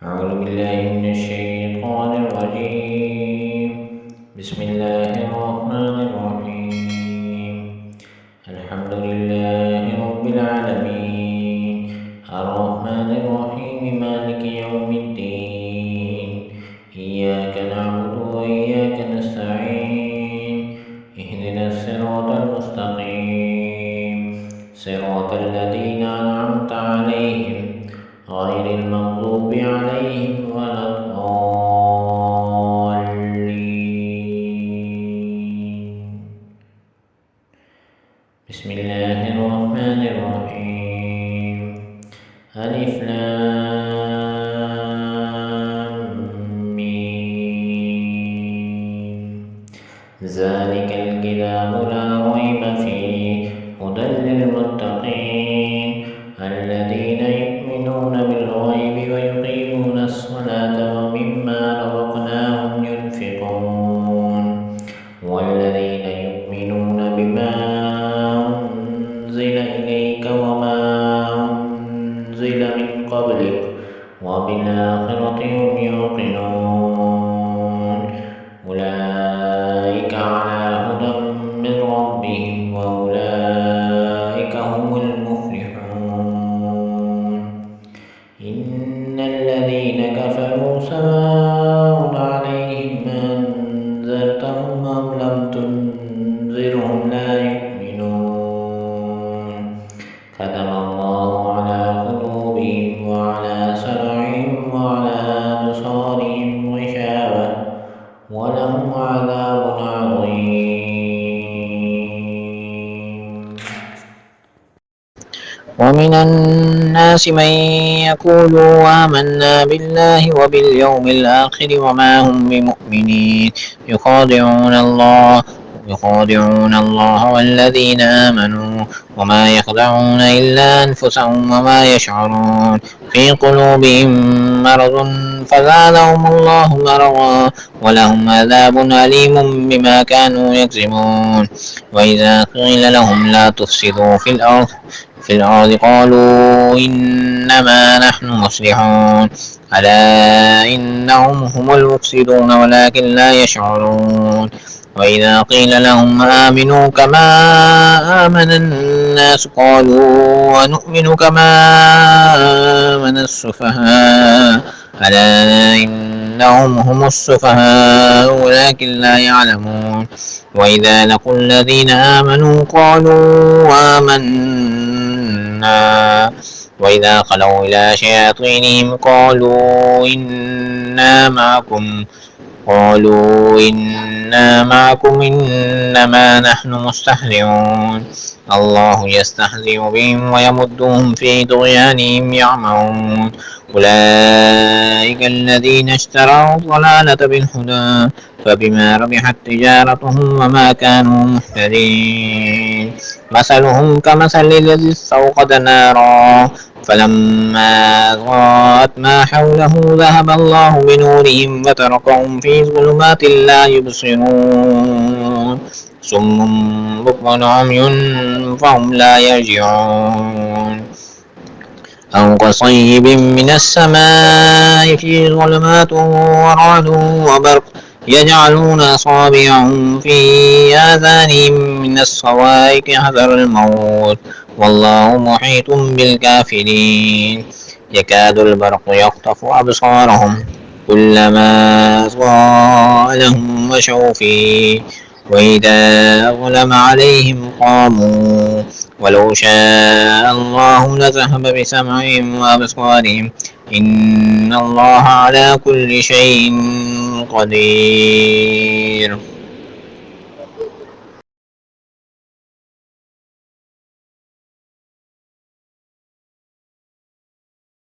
أعوذ بالله من الشيطان الرجيم. بسم الله الرحمن الرحيم. الحمد لله رب العالمين الرحمن الرحيم مالك يوم الدين. إياك نعبد وإياك نستعين. اهدنا الصراط المستقيم صراط الذين أنعمت عليهم غير المغضوب عليهم ولا الضالين. بسم الله الرحمن الرحيم. ألف لام ميم. ذلك الكتاب لا ريب فيه هدى للمتقين الذين يؤمنون بالغيب ويقيمون الصلاة ومما رزقناهم ينفقون والذين يؤمنون بما أنزل إليك وما أنزل من قبلك وبالآخرة هم يوقنون أولئك على هدى من ربهم وأولئك هم المفلحون. إن الذين كفروا سواء عليهم أنذرتهم أم لم تنذرهم لا يؤمنون ختم الله على قلوبهم وعلى سمعهم وعلى أبصارهم غشاوة ولهم عذاب عظيم. ومن الناس من يقول آمنا بالله وباليوم الآخر وما هم بمؤمنين يخادعون الله والذين آمنوا وما يخدعون إلا أنفسهم وما يشعرون في قلوبهم مرض فزادهم الله مرضا ولهم عذاب أليم بما كانوا يكذبون. وإذا قيل لهم لا تفسدوا في الأرض قالوا إنما نحن مصلحون ألا إنهم هم المفسدون ولكن لا يشعرون. وإذا قيل لهم آمنوا كما آمن الناس قالوا ونؤمن كما آمن السفهاء ألا إنهم هم السفهاء ولكن لا يعلمون. وإذا لقوا الذين آمنوا قالوا آمنا وإذا خلوا إلى شياطينهم قالوا إنا معكم إنما نحن مستهزئون. الله يستهزئ بهم ويمدهم في طغيانهم يعمهون. أولئك الذين اشتروا الضلالة بالهدى فبما ربحت تجارتهم وما كانوا مهتدين. مثلهم كمثل الذي استوقد نارا فلما أضاءت ما حوله ذهب الله بنورهم وتركهم في ظلمات لا يبصرون صم بكم عمي فهم لا يرجعون. أو كصيب من السماء فيه ظلمات ورعد وبرق يجعلون أصابعهم في آذانهم من الصواعق حذر الموت والله محيط بالكافرين. يكاد البرق يخطف أبصارهم كلما أضاء لهم مشوا فيه وإذا أظلم عليهم قاموا ولو شاء الله لذهب بسمعهم وأبصارهم إن الله على كل شيء قدير.